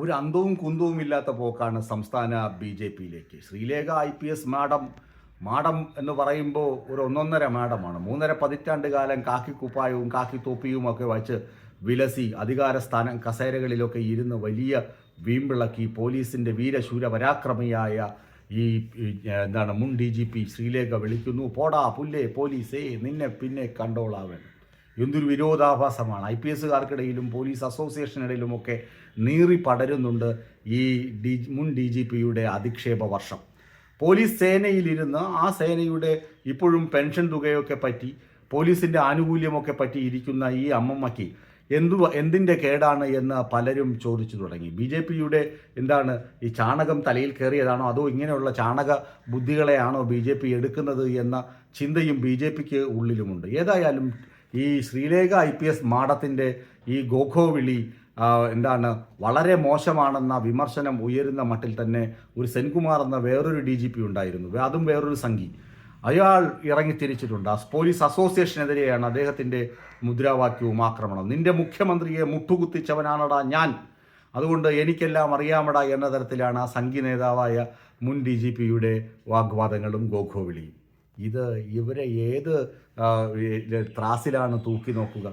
ഒരു അന്തവും കുന്തവും ഇല്ലാത്ത പോക്കാണ് സംസ്ഥാന ബി ജെ പിയിലേക്ക്. ശ്രീലേഖ IPS മാഡം മാഡം എന്ന് പറയുമ്പോൾ ഒരു ഒന്നൊന്നര മാഡമാണ്. 3.5 പതിറ്റാണ്ട് കാലം കാക്കിക്കുപ്പായവും കാക്കി തൊപ്പിയും ഒക്കെ വച്ച് വിലസി അധികാര സ്ഥാനം കസേരകളിലൊക്കെ ഇരുന്ന് വലിയ വീമ്പിളക്കി പോലീസിൻ്റെ വീരശൂര പരാക്രമിയായ ഈ എന്താണ് മുൻ DGP ശ്രീലേഖ വിളിക്കുന്നു, പോടാ പുല്ലേ പോലീസേ നിന്നെ പിന്നെ കണ്ടോളാവൻ. എന്തൊരു വിരോധാഭാസമാണ്. IPSകാർക്കിടയിലും പോലീസ് അസോസിയേഷനിടയിലുമൊക്കെ നീറി പടരുന്നുണ്ട് ഈ മുൻ DGPയുടെ അധിക്ഷേപ വർഷം. പോലീസ് സേനയിലിരുന്ന് ആ സേനയുടെ ഇപ്പോഴും പെൻഷൻ തുകയൊക്കെ പറ്റി പോലീസിൻ്റെ ആനുകൂല്യമൊക്കെ പറ്റി ഇരിക്കുന്ന ഈ അമ്മമ്മയ്ക്ക് എന്തിൻ്റെ കേടാണ് എന്ന് പലരും ചോദിച്ചു തുടങ്ങി. BJPയുടെ എന്താണ് ഈ ചാണകം തലയിൽ കയറിയതാണോ അതോ ഇങ്ങനെയുള്ള ചാണക ബുദ്ധികളെയാണോ BJP എടുക്കുന്നത് എന്ന ചിന്തയും BJPക്ക് ഉള്ളിലുമുണ്ട്. ഏതായാലും ഈ ശ്രീലേഖ IPS മാഡത്തിൻ്റെ ഈ ഗോഖോ വിളി എന്താണ് വളരെ മോശമാണെന്ന വിമർശനം ഉയരുന്ന മട്ടിൽ തന്നെ ഒരു സെൻകുമാർ എന്ന വേറൊരു DGP ഉണ്ടായിരുന്നു, അതും വേറൊരു സംഘി. അയാൾ ഇറങ്ങിത്തിരിച്ചിട്ടുണ്ട്. പോലീസ് അസോസിയേഷനെതിരെയാണ് അദ്ദേഹത്തിൻ്റെ മുദ്രാവാക്യവും ആക്രമണം. നിന്റെ മുഖ്യമന്ത്രിയെ മുട്ടുകുത്തിച്ചവനാണടാ ഞാൻ, അതുകൊണ്ട് എനിക്കെല്ലാം അറിയാമടാ എന്ന തരത്തിലാണ് ആ സംഘി നേതാവായ മുൻ DGPയുടെ വാഗ്വാദങ്ങളും ഗോഖോ വിളിയും. ഇവരെ ഏത് ത്രാസിലാണ് തൂക്കി നോക്കുക?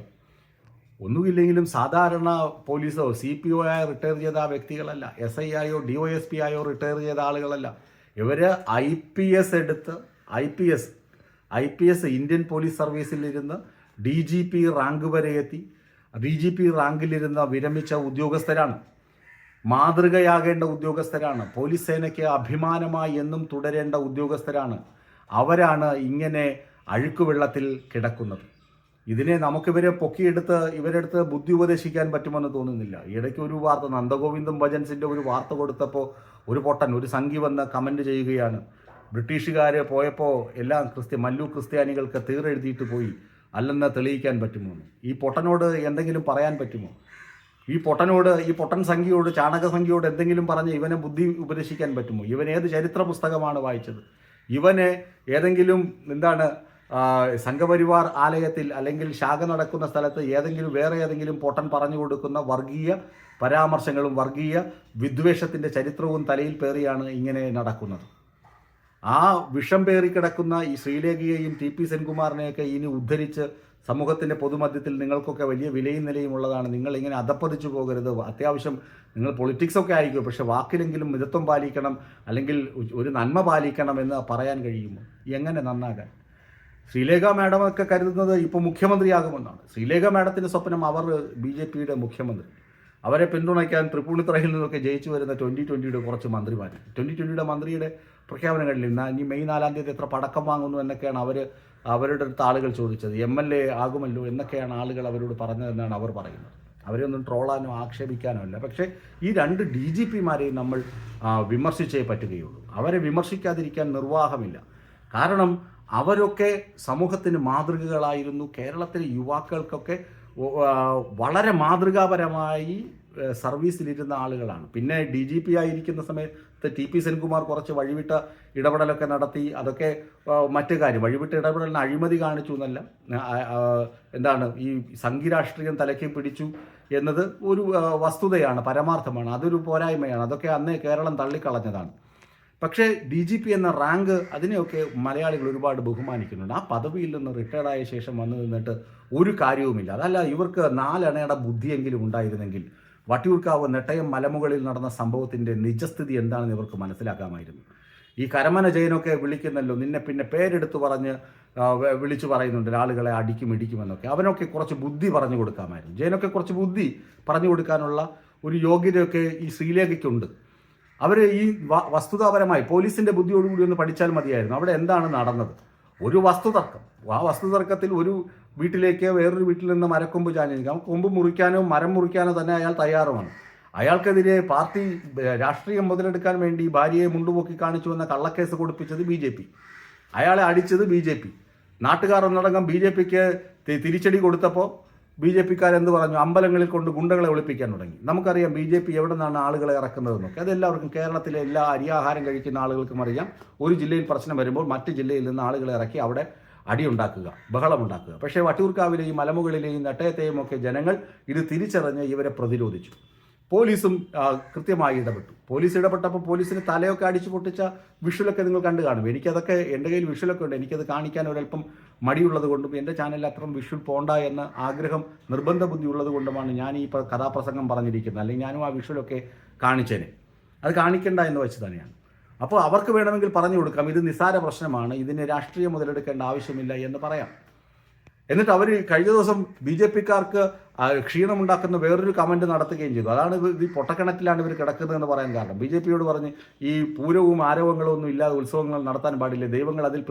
ഒന്നുമില്ലെങ്കിലും സാധാരണ പോലീസോ CPO ആയോ റിട്ടയർ ചെയ്ത വ്യക്തികളല്ല, SI ആയോ DOSP ആയോ റിട്ടയർ ചെയ്ത ആളുകളല്ല. ഇവർ IPS ഇന്ത്യൻ പോലീസ് സർവീസിലിരുന്ന് DGP റാങ്ക് വരെ എത്തി DGP റാങ്കിലിരുന്ന വിരമിച്ച ഉദ്യോഗസ്ഥരാണ്. മാതൃകയാകേണ്ട ഉദ്യോഗസ്ഥരാണ്. പോലീസ് സേനയ്ക്ക് അഭിമാനമായി എന്നും തുടരേണ്ട ഉദ്യോഗസ്ഥരാണ്. അവരാണ് ഇങ്ങനെ അഴുക്കുവെള്ളത്തിൽ കിടക്കുന്നത്. ഇതിനെ നമുക്കിവരെ പൊക്കിയെടുത്ത് ഇവരെടുത്ത് ബുദ്ധി ഉപദേശിക്കാൻ പറ്റുമെന്ന് തോന്നുന്നില്ല. ഇടയ്ക്ക് ഒരു വാർത്ത, നന്ദഗോവിന്ദം ഭജൻസിൻ്റെ ഒരു വാർത്ത കൊടുത്തപ്പോൾ ഒരു പൊട്ടൻ ഒരു സംഘി വന്ന് കമൻറ്റ് ചെയ്യുകയാണ്, ബ്രിട്ടീഷുകാർ പോയപ്പോൾ എല്ലാം മല്ലു ക്രിസ്ത്യാനികൾക്ക് തീരെഴുതിയിട്ട് പോയി, അല്ലെന്ന് തെളിയിക്കാൻ പറ്റുമോ? ഈ പൊട്ടനോട് എന്തെങ്കിലും പറയാൻ പറ്റുമോ? ഈ പൊട്ടൻ സംഖ്യയോട് ചാണക സംഖ്യയോട് എന്തെങ്കിലും പറഞ്ഞ് ഇവനെ ബുദ്ധി ഉപദേശിക്കാൻ പറ്റുമോ? ഇവൻ ഏത് ചരിത്ര പുസ്തകമാണ് വായിച്ചത്? ഇവന് ഏതെങ്കിലും സംഘപരിവാർ ആലയത്തിൽ അല്ലെങ്കിൽ ശാഖ നടക്കുന്ന സ്ഥലത്ത് വേറെ ഏതെങ്കിലും പൊട്ടൻ പറഞ്ഞു കൊടുക്കുന്ന വർഗീയ പരാമർശങ്ങളും വർഗീയ വിദ്വേഷത്തിൻ്റെ ചരിത്രവും തലയിൽ പേറിയാണ് ഇങ്ങനെ നടക്കുന്നത്. ആ വിഷം പേറിക്കിടക്കുന്ന ഈ ശ്രീലേഖയെയും TP സെൻകുമാറിനെയൊക്കെ ഇനി ഉദ്ധരിച്ച് സമൂഹത്തിൻ്റെ പൊതുമധ്യത്തിൽ നിങ്ങൾക്കൊക്കെ വലിയ വിലയും നിലയും ഉള്ളതാണ്. നിങ്ങൾ ഇങ്ങനെ അധപ്പതിച്ചു പോകരുത്. അത്യാവശ്യം നിങ്ങൾ പൊളിറ്റിക്സൊക്കെ ആയിരിക്കും, പക്ഷെ വാക്കിലെങ്കിലും മിതത്വം പാലിക്കണം, അല്ലെങ്കിൽ ഒരു നന്മ പാലിക്കണം എന്ന് പറയാൻ കഴിയുമോ? എങ്ങനെ നന്നാകാൻ? ശ്രീലേഖ മാഡമൊക്കെ കരുതുന്നത് ഇപ്പോൾ മുഖ്യമന്ത്രിയാകുമെന്നാണ്. ശ്രീലേഖ മാഡത്തിൻ്റെ സ്വപ്നം അവർ BJPയുടെ മുഖ്യമന്ത്രി. അവരെ പിന്തുണയ്ക്കാൻ തൃപ്പൂണിത്തുറയിൽ നിന്നൊക്കെ ജയിച്ചു വരുന്ന 2020യുടെ കുറച്ച് മന്ത്രിമാർ, 2020യുടെ മന്ത്രിയുടെ പ്രഖ്യാപനങ്ങളിൽ ഇനി മെയ് 4-ാം തീയതി എത്ര പടക്കം വാങ്ങുന്നു എന്നൊക്കെയാണ് അവരുടെ അടുത്ത് ആളുകൾ ചോദിച്ചത്. MLA ആകുമല്ലോ എന്നൊക്കെയാണ് ആളുകൾ അവരോട് പറഞ്ഞതെന്നാണ് അവർ പറയുന്നത്. അവരെ ഒന്നും ട്രോളാനോ ആക്ഷേപിക്കാനോ അല്ല. പക്ഷേ ഈ 2 DGPമാരെയും നമ്മൾ വിമർശിച്ചേ പറ്റുകയുള്ളൂ. അവരെ വിമർശിക്കാതിരിക്കാൻ നിർവാഹമില്ല. കാരണം അവരൊക്കെ സമൂഹത്തിന് മാതൃകകളായിരുന്നു. കേരളത്തിലെ യുവാക്കൾക്കൊക്കെ വളരെ മാതൃകാപരമായി സർവീസിലിരുന്ന ആളുകളാണ്. പിന്നെ DGP ആയിരിക്കുന്ന സമയത്ത് TP സെൻകുമാർ കുറച്ച് വഴിവിട്ട ഇടപെടലൊക്കെ നടത്തി. അതൊക്കെ മറ്റു കാര്യം. വഴിവിട്ട ഇടപെടലിന് അഴിമതി കാണിച്ചു എന്നല്ല, ഈ സംഘി രാഷ്ട്രീയം തലയ്ക്ക് പിടിച്ചു എന്നത് ഒരു വസ്തുതയാണ്, പരമാർത്ഥമാണ്. അതൊരു പോരായ്മയാണ്. അതൊക്കെ അന്നേ കേരളം തള്ളിക്കളഞ്ഞതാണ്. പക്ഷേ DGP എന്ന റാങ്ക്, അതിനെയൊക്കെ മലയാളികൾ ഒരുപാട് ബഹുമാനിക്കുന്നുണ്ട്. ആ പദവിയിൽ നിന്ന് റിട്ടയർഡായ ശേഷം വന്നു നിന്നിട്ട് ഒരു കാര്യവുമില്ല. അതല്ല, ഇവർക്ക് 4 അണയുടെ ബുദ്ധിയെങ്കിലും ഉണ്ടായിരുന്നെങ്കിൽ വട്ടിയൂർക്കാവ് നെട്ടയം മലമുകളിൽ നടന്ന സംഭവത്തിൻ്റെ നിജസ്ഥിതി എന്താണെന്ന് ഇവർക്ക് മനസ്സിലാക്കാമായിരുന്നു. ഈ കരമന ജയനൊക്കെ വിളിക്കുന്നല്ലോ, നിന്നെ പിന്നെ പേരെടുത്ത് പറഞ്ഞ് വിളിച്ചു പറയുന്നുണ്ട് ആളുകളെ അടിക്കും ഇടിക്കുമെന്നൊക്കെ. അവനൊക്കെ കുറച്ച് ബുദ്ധി പറഞ്ഞു കൊടുക്കാമായിരുന്നു. ജയനൊക്കെ കുറച്ച് ബുദ്ധി പറഞ്ഞു കൊടുക്കാനുള്ള ഒരു യോഗ്യതയൊക്കെ ഈ ശ്രീലേഖയ്ക്കുണ്ട്. അവർ ഈ വസ്തുതാപരമായി പോലീസിൻ്റെ ബുദ്ധിയോടുകൂടി ഒന്ന് പഠിച്ചാൽ മതിയായിരുന്നു. അവിടെ എന്താണ് നടന്നത്? ഒരു വസ്തുതർക്കം. ആ വസ്തുതർക്കത്തിൽ ഒരു വീട്ടിലേക്ക് വേറൊരു വീട്ടിൽ നിന്ന് മരക്കൊമ്പ് ചാഞ്ഞിരിക്കാം. കൊമ്പ് മുറിക്കാനോ മരം മുറിക്കാനോ തന്നെ അയാൾ തയ്യാറുമാണ്. അയാൾക്കെതിരെ പാർട്ടി രാഷ്ട്രീയം മുതലെടുക്കാൻ വേണ്ടി ഭാര്യയെ മുണ്ടുപൊക്കി കാണിച്ചു എന്ന കള്ളക്കേസ് കൊടുപ്പിച്ചത് BJP. അയാളെ അടിച്ചത് BJP. നാട്ടുകാർ ഒന്നടങ്കം BJPക്ക് തിരിച്ചടി കൊടുത്തപ്പോൾ BJPക്കാരെന്ത് പറഞ്ഞു? അമ്പലങ്ങളിൽ കൊണ്ട് ഗുണ്ടകളെ ഒളിപ്പിക്കാൻ തുടങ്ങി. നമുക്കറിയാം BJP എവിടെ നിന്നാണ് ആളുകളെ ഇറക്കുന്നതെന്നൊക്കെ. അതെല്ലാവർക്കും, കേരളത്തിലെ എല്ലാ അരിയാഹാരം കഴിക്കുന്ന ആളുകൾക്കും അറിയാം. ഒരു ജില്ലയിൽ പ്രശ്നം വരുമ്പോൾ മറ്റ് ജില്ലയിൽ നിന്ന് ആളുകളെ ഇറക്കി അവിടെ അടിയുണ്ടാക്കുക, ബഹളമുണ്ടാക്കുക. പക്ഷേ വട്ടിയൂർക്കാവിലെയും മലമുകളിലെയും നെട്ടയത്തെയും ഒക്കെ ജനങ്ങൾ ഇത് തിരിച്ചറിഞ്ഞ് ഇവരെ പ്രതിരോധിച്ചു. പോലീസും കൃത്യമായി ഇടപെട്ടു. പോലീസ് ഇടപെട്ടപ്പോൾ പോലീസിന് തലയൊക്കെ അടിച്ചു പൊട്ടിച്ച വിഷ്വലൊക്കെ നിങ്ങൾ കണ്ടു കാണും. എനിക്കതൊക്കെ എൻ്റെ കയ്യിൽ വിഷ്വലൊക്കെ ഉണ്ട്. എനിക്കത് കാണിക്കാൻ ഒരല്പം മടിയുള്ളത് കൊണ്ടും എൻ്റെ ചാനലിൽ അത്രയും വിഷ്വൽ പോണ്ട എന്ന ആഗ്രഹം നിർബന്ധ ബുദ്ധി ഉള്ളത് കൊണ്ടുമാണ് ഞാൻ ഈ കഥാപ്രസംഗം പറഞ്ഞിരിക്കുന്നത്. അല്ലെങ്കിൽ ഞാനും ആ വിഷ്വലൊക്കെ കാണിച്ചേനെ. അത് കാണിക്കേണ്ട എന്ന് വെച്ച് തന്നെയാണ്. അപ്പോൾ അവർക്ക് വേണമെങ്കിൽ പറഞ്ഞു കൊടുക്കാം, ഇത് നിസ്സാര പ്രശ്നമാണ്, ഇതിന് രാഷ്ട്രീയം മുതലെടുക്കേണ്ട ആവശ്യമില്ല എന്ന് പറയാം. എന്നിട്ട് അവർ കഴിഞ്ഞ ദിവസം BJP-ക്കാർക്ക് ക്ഷീണമുണ്ടാക്കുന്ന വേറൊരു കമൻറ്റ് നടത്തുകയും ചെയ്തു. അതാണ് ഈ പൊട്ടക്കിണറ്റിലാണ് ഇവർ കിടക്കുന്നതെന്ന് പറയാൻ കാരണം. BJP-യോട് പറഞ്ഞ് ഈ പൂരവും ആരവങ്ങളും ഒന്നും ഇല്ലാതെ ഉത്സവങ്ങൾ നടത്താൻ പാടില്ലേ, ദൈവങ്ങൾ അതിൽ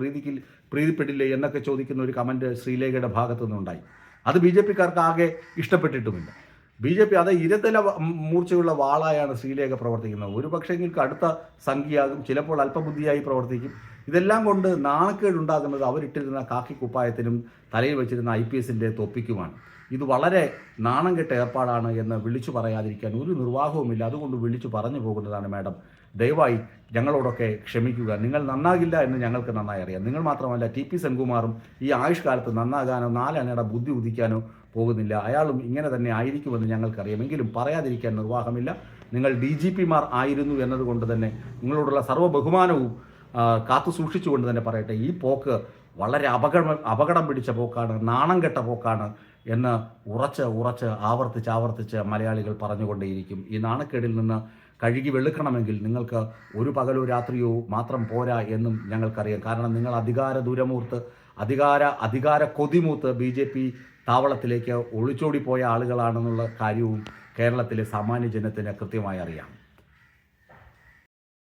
പ്രീതിപ്പെടില്ലേ എന്നൊക്കെ ചോദിക്കുന്ന ഒരു കമൻറ്റ് ശ്രീലേഖയുടെ ഭാഗത്തു നിന്നുണ്ടായി. അത് BJP-ക്കാർക്ക് ആകെ ഇഷ്ടപ്പെട്ടിട്ടുമില്ല. BJP അത് ഇരതല മൂർച്ചയുള്ള വാളായാണ് ശ്രീലേഖ പ്രവർത്തിക്കുന്നത്. ഒരു പക്ഷേങ്കിൽ അടുത്ത സംഖ്യയാകും, ചിലപ്പോൾ അല്പബുദ്ധിയായി പ്രവർത്തിക്കും. ഇതെല്ലാം കൊണ്ട് നാണക്കേടുണ്ടാകുന്നത് അവരിട്ടിരുന്ന കാക്കി കുപ്പായത്തിനും തലയിൽ വെച്ചിരുന്ന IPS-ൻ്റെ തൊപ്പിക്കുമാണ്. ഇത് വളരെ നാണം കെട്ട ഏർപ്പാടാണ് എന്ന് വിളിച്ചു പറയാതിരിക്കാൻ ഒരു നിർവാഹവുമില്ല. അതുകൊണ്ട് വിളിച്ചു പറഞ്ഞു പോകുന്നതാണ്. മാഡം, ദയവായി ഞങ്ങളോടൊക്കെ ക്ഷമിക്കുക. നിങ്ങൾ നന്നാകില്ല എന്ന് ഞങ്ങൾക്ക് നന്നായി അറിയാം. നിങ്ങൾ മാത്രമല്ല, TP സെൻകുമാറും ഈ ആയുഷ്കാലത്ത് നന്നാകാനോ 4 അണയുടെ ബുദ്ധി ഉദിക്കാനോ പോകുന്നില്ല. അയാളും ഇങ്ങനെ തന്നെ ആയിരിക്കുമെന്ന് ഞങ്ങൾക്കറിയാം. എങ്കിലും പറയാതിരിക്കാൻ നിർവാഹമില്ല. നിങ്ങൾ DGP-മാർ ആയിരുന്നു എന്നതുകൊണ്ട് തന്നെ നിങ്ങളോടുള്ള സർവ്വ ബഹുമാനവും കാത്തു സൂക്ഷിച്ചുകൊണ്ട് തന്നെ പറയട്ടെ, ഈ പോക്ക് വളരെ അപകടം പിടിച്ച പോക്കാണ്, നാണം കെട്ട പോക്കാണ് എന്ന് ഉറച്ച് ആവർത്തിച്ച് മലയാളികൾ പറഞ്ഞുകൊണ്ടേയിരിക്കും. ഈ നാണക്കേടിൽ നിന്ന് കഴുകി വെളുക്കണമെങ്കിൽ നിങ്ങൾക്ക് ഒരു പകലോ രാത്രിയോ മാത്രം പോരാ എന്നും ഞങ്ങൾക്കറിയാം. കാരണം നിങ്ങൾ അധികാര കൊതിമൂത്ത് BJP താവളത്തിലേക്ക് ഒളിച്ചോടിപ്പോയ ആളുകളാണെന്നുള്ള കാര്യവും കേരളത്തിലെ സാമാന്യ ജനത്തിന് കൃത്യമായി അറിയാം.